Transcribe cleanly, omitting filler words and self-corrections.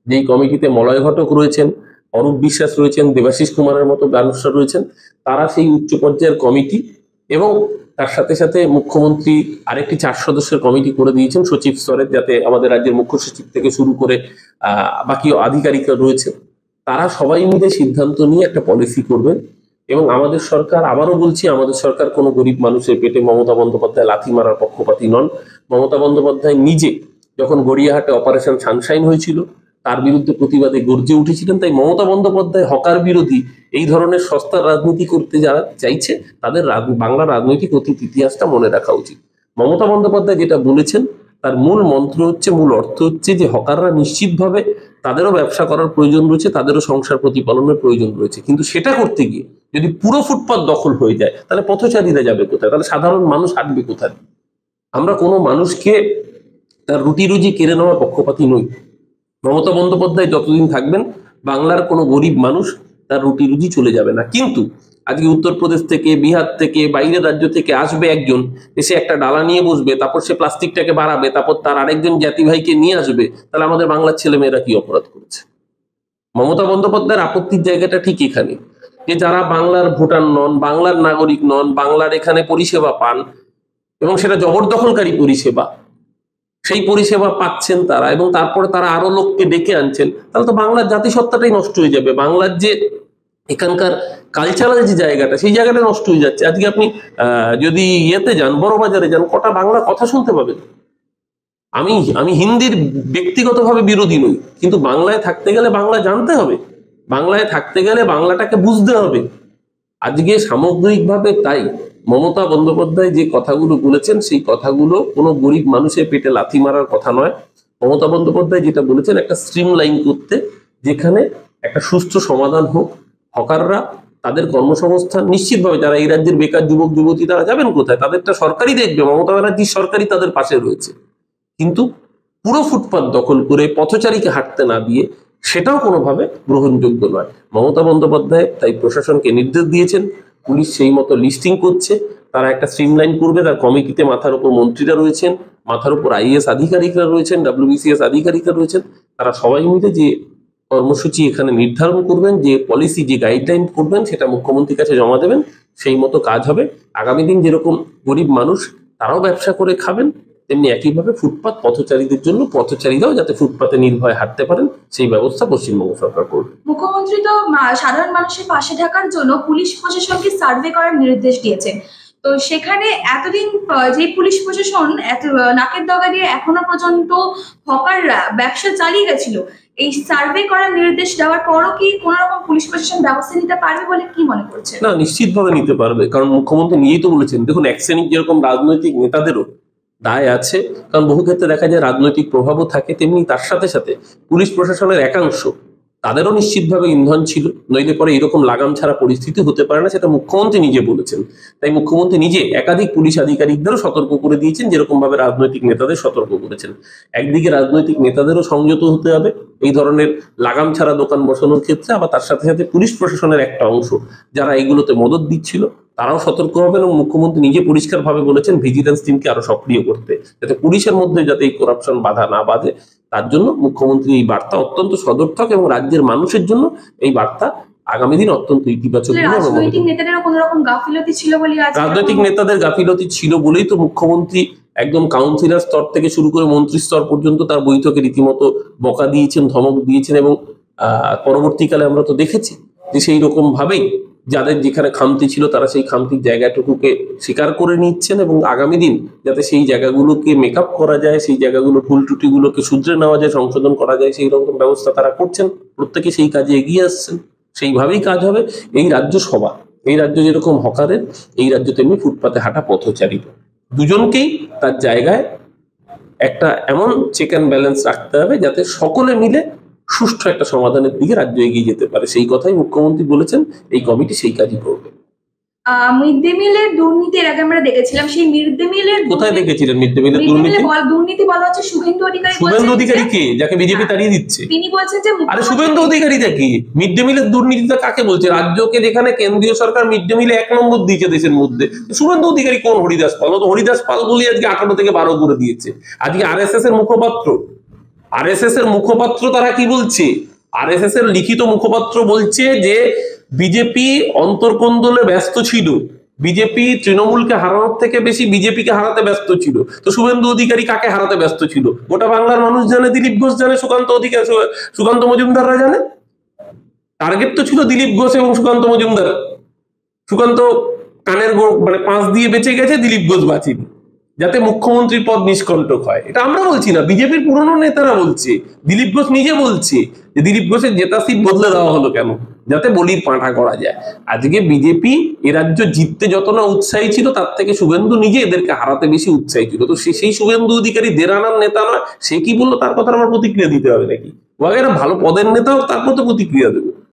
যেই কমিটিতে মলয় ঘটক রয়েছেন, অরূপ বিশ্বাস রয়েছেন, দেবাশিস কুমারের মতো গানুসরা রয়েছেন, তারা সেই উচ্চ পর্যায়ের কমিটি এবং তার সাথে সাথে মুখ্যমন্ত্রী আরেকটি 4 সদস্যের কমিটি করে দিয়েছেন সচিব স্তরের, যাতে আমাদের রাজ্যের মুখ্য সচিব থেকে শুরু করে বাকি আধিকারিকরা রয়েছে, তারা সবাই মিলে সিদ্ধান্ত নিয়ে একটা পলিসি করবেন। এবং আমাদের সরকার, আবারও বলছি, আমাদের সরকার কোনো গরিব মানুষের পেটে মমতা বন্দ্যোপাধ্যায় লাথি মারার পক্ষপাতী নন। মমতা বন্দ্যোপাধ্যায় নিজে যখন গড়িয়াহাটে অপারেশন সানশাইন হয়েছিল তার বিরুদ্ধে প্রতিবাদে গর্জে উঠেছিলেন। তাই মমতা বন্দ্যোপাধ্যায় হকার বিরোধী এই ধরনের সস্তার রাজনীতি করতে যারা চাইছে তাদের বাংলা রাজনৈতিক অতীত ইতিহাসটা মনে রাখা উচিত। মমতা বন্দ্যোপাধ্যায় যেটা বলেছেন তার মূল মন্ত্র হচ্ছে, মূল অর্থ হচ্ছে যে হকাররা নিশ্চিতভাবে তাদেরও ব্যবসা করার প্রয়োজন রয়েছে, তাদেরও সংসার প্রতিপালনের প্রয়োজন রয়েছে, কিন্তু সেটা করতে গিয়ে যদি পুরো ফুটপাত দখল হয়ে যায় তাহলে পথচারীরা যাবে কোথায়, তাহলে সাধারণ মানুষ হাঁটবে কোথায়? আমরা কোনো মানুষকে তার রুটি রুজি কেড়ে নেওয়ার পক্ষপাতী নই। মমতা বন্দ্যোপাধ্যায় যতদিন থাকবেন বাংলার কোনো গরিব মানুষ তার রুটি রুজি চলে যাবে না। কিন্তু আজকে উত্তরপ্রদেশ থেকে, বিহার থেকে, বাইরের রাজ্য থেকে আসবে একজন, এসে একটা ডালা নিয়ে বসবে, তারপর সে প্লাস্টিকটাকে বাড়াবে, তারপর তার আরেকজন জাতি ভাইকে নিয়ে আসবে, তাহলে আমাদের বাংলার ছেলেমেয়েরা কি অপরাধ করেছে? মমতা বন্দ্যোপাধ্যায়ের আপত্তির জায়গাটা ঠিক এখানে, যে যারা বাংলার ভোটার নন, বাংলার নাগরিক নন, বাংলার এখানে পরিষেবা পান এবং সেটা জবরদখলকারী পরিষেবা, সেই পরিষেবা পাচ্ছেন তারা, এবং তারপরে তারা আরো লোককে ডেকে আনছেন, তাহলে তো বাংলার জাতিসত্তাটাই নষ্ট হয়ে যাবে। বাংলার যে এখানকার কালচারাল যে জায়গাটা, সেই জায়গাটা নষ্ট হয়ে যাচ্ছে। আজকে আপনি যদি ইয়েতে যান, বড় বাজারে যান, কটা বাংলা কথা শুনতে পাবেন? আমি আমি হিন্দির ব্যক্তিগতভাবে বিরোধী নই, কিন্তু বাংলায় থাকতে গেলে বাংলা জানতে হবে, বাংলায় থাকতে গেলে বাংলাটাকে বুঝতে হবে। আজকে সামগ্রিকভাবে তাই মমতা বন্দ্যোপাধ্যায় যে কথাগুলো বলেছেন সেই কথাগুলো কোনো গরিব মানুষের পেটে লাথি মারার কথা নয়। মমতা বন্দ্যোপাধ্যায় যেটা বলেছেন একটা স্ট্রিমলাইন করতে, যেখানে একটা সুস্থ সমাধান হোক। হকাররা তাদের কর্মসংস্থান নিশ্চিতভাবে, যারা এই রাজ্যের বেকার যুবক যুবতী তারা যাবেন কোথায়? তাদেরটা সরকারই দেখবে, মমতা ব্যানার্জির সরকারই তাদের পাশে রয়েছে। কিন্তু পুরো ফুটপাত দখল করে পথচারীকে হাঁটতে না দিয়ে সেটাও কোনোভাবে গ্রহণযোগ্য নয়। মমতা বন্দ্যোপাধ্যায় তাই প্রশাসনকে নির্দেশ দিয়েছেন, পুলিশ সেই মতো লিস্টিং করছে, তারা একটা স্ট্রিমলাইন করবে। তার কমিটিতে মাথার উপর মন্ত্রীরা রয়েছেন, মাথার উপর আইএএস আধিকারিকরা রয়েছেন, WBCS আধিকারিকরা রয়েছেন, তারা সবাই মিলে যে কর্মসূচি এখানে নির্ধারণ করবেন, যে পলিসি, যে গাইডলাইন করবেন, সেটা মুখ্যমন্ত্রীর কাছে জমা দেবেন, সেই মতো কাজ হবে। আগামী দিন যেরকম গরিব মানুষ তারাও ব্যবসা করে খাবেন, তেমনি একইভাবে ফুটপাত পথচারীদের জন্য, পথচারীরাও যাতে ফুটপাতে নির্ভয়ে হাঁটতে পারেন সেই ব্যবস্থা পশ্চিমবঙ্গ সরকার করবে। মুখ্যমন্ত্রী তো সাধারণ মানুষের পাশে থাকার জন্য পুলিশ প্রশাসনকে সার্ভে করার নির্দেশ দিয়েছেন। তো সেখানে এতদিন যে পুলিশ প্রশাসন এত নাকের ডগা দিয়ে এখনো পর্যন্ত হকাররা ব্যবসা চালিয়ে গেছিল, এই সার্ভে করার নির্দেশ দেওয়ার পরও কি কোনো রকম পুলিশ প্রশাসন ব্যবস্থা নিতে পারবে বলে কি মনে করছেন? না, নিশ্চিতভাবে নিতে পারবে, কারণ মুখ্যমন্ত্রী নিজেই তো বলেছেন। দেখুন, এক শ্রেণীর যেরকম রাজনৈতিক নেতাদেরও দায় আছে, কারণ বহু ক্ষেত্রে দেখা যায় রাজনৈতিক প্রভাবও থাকে, তেমনি তার সাথে সাথে পুলিশ প্রশাসনের একাংশ তাদেরও নিশ্চিতভাবে ইন্ধন ছিল, নইলে পরে এরকম লাগাম ছাড়া পরিস্থিতি হতে পারে না, সেটা মুখ্যমন্ত্রী নিজে বলেছেন। তাই মুখ্যমন্ত্রী নিজে একাধিক পুলিশ আধিকারিকদেরও সতর্ক করে দিয়েছেন, যেরকম ভাবে রাজনৈতিক নেতাদের সতর্ক করেছেন। একদিকে রাজনৈতিক নেতাদেরও সংযত হতে হবে এই ধরনের লাগাম ছাড়া দোকান বসানোর ক্ষেত্রে, আবার তার সাথে সাথে পুলিশ প্রশাসনের একটা অংশ যারা এগুলোতে মদত দিচ্ছিল তারাও সতর্ক হবেন। এবং মুখ্যমন্ত্রী নিজে পরিষ্কারভাবে বলেছেন ভিজিলেন্স টিমকে আরো সক্রিয় করতে, যাতে পুলিশের মধ্যে যাতে এই করাপশন বাধা না বাঁধে। তার জন্য মুখ্যমন্ত্রী এই বার্তা অত্যন্ত সদর্থক, এবং রাজ্যের মানুষের জন্য এই বার্তা আগামী দিন অত্যন্ত ইতিবাচক। রাজনৈতিক নেতাদের কোনো রকম গাফিলতি ছিল বলে, রাজনৈতিক নেতাদের গাফিলতি ছিল বলেই তো মুখ্যমন্ত্রী একদম কাউন্সিলর স্তর থেকে শুরু করে মন্ত্রী স্তর পর্যন্ত তার বৈঠকে রীতিমতো বকা দিয়েছেন, ধমক দিয়েছেন, এবং পরবর্তীকালে আমরা তো দেখেছি যে সেই রকম ভাবেই যাদের যেখানে খামতি ছিল তারা সেই খামতির জায়গাটুকুকে স্বীকার করে নিচ্ছেন, এবং আগামী দিন যাতে সেই জায়গাগুলোকে মেকআপ করা যায়, সেই জায়গাগুলো ভুল ত্রুটিগুলোকে শুধরে নেওয়া যায়, সংশোধন করা যায়, সেই রকম ব্যবস্থা তারা করছেন। প্রত্যেকে সেই কাজে এগিয়ে আসছেন, সেইভাবেই কাজ হবে। এই রাজ্য সভা, এই রাজ্য যেরকম হকারের, এই রাজ্য তেমনি ফুটপাতে হাঁটা পথচারী, দুজনকেই তার জায়গায় একটা এমন চেক অ্যান্ড ব্যালেন্স রাখতে হবে যাতে সকলে মিলে সুষ্ঠু একটা সমাধানের দিকে রাজ্য এগিয়ে যেতে পারে। সেই কথাই মুখ্যমন্ত্রী বলেছেন, এই কমিটি সেই কাজই করবে। মিড ডে মিলের দুর্নীতি এর আগে আমরা দেখেছিলাম, সেই মিড ডে মিলের কোথায় দেখেছিলেন মিড ডে মিলের দুর্নীতি বলা হচ্ছে শুভেন্দু অধিকারী। শুভেন্দু অধিকারী কে, যাকে বিজেপি তাড়িয়ে দিচ্ছে? তিনি বলছেন যে আরে শুভেন্দু অধিকারীটা কি? মিড ডে মিলের দুর্নীতিটা কাকে বলছে? রাজ্যকে যেখানে কেন্দ্রীয় সরকার মিড ডে মিলে 1 নম্বর দিয়েছে দেশের মধ্যে, শুভেন্দু অধিকারী কোন হরিদাস পাল? তো হরিদাস পাল বলি আজকে 18 থেকে 12 করে দিয়েছে। আজকে RSS এর মুখপাত্র আরএসএস এর মুখপাত্র তারা কি বলছে? আরএসএস এর লিখিত মুখপাত্র বলছে যে বিজেপি অন্তর্কোন্দলে ব্যস্ত ছিল, বিজেপি তৃণমূলকে হারানোর থেকে বেশি বিজেপিকে হারাতে ব্যস্ত ছিল। তো শুভেন্দু অধিকারী কাকে হারাতে ব্যস্ত ছিল? গোটা বাংলার মানুষ জানে, দিলীপ ঘোষ জানে, সুকান্ত মজুমদাররা জানে। টার্গেট তো ছিল দিলীপ ঘোষ এবং সুকান্ত মজুমদার। সুকান্ত কানের মানে পাঁচ দিয়ে বেঁচে গেছে, দিলীপ ঘোষ বাঁচেনি, যাতে মুখ্যমন্ত্রীর পদ নিষ্কণ্টক হয়। এটা আমরা বলছি না, বিজেপির পুরনো নেতারা বলছে। দিলীপ ঘোষ নিজে বলছে যে দিলীপ ঘোষের জেতা সিট বদলে দেওয়া হলো কেন? যাতে বলির পাঁঠা করা যায়। আজকে বিজেপি এ রাজ্য জিততে যত না উৎসাহী ছিল, তার থেকে শুভেন্দু নিজে এদেরকে হারাতে বেশি উৎসাহী ছিল। তো সেই শুভেন্দু অধিকারী দেরানার নেতা নয়, সে কি বললো তার কথা আমার প্রতিক্রিয়া দিতে হবে নাকি? ও আগে একটা ভালো পদের নেতাও, তারপর তো প্রতিক্রিয়া দেবে।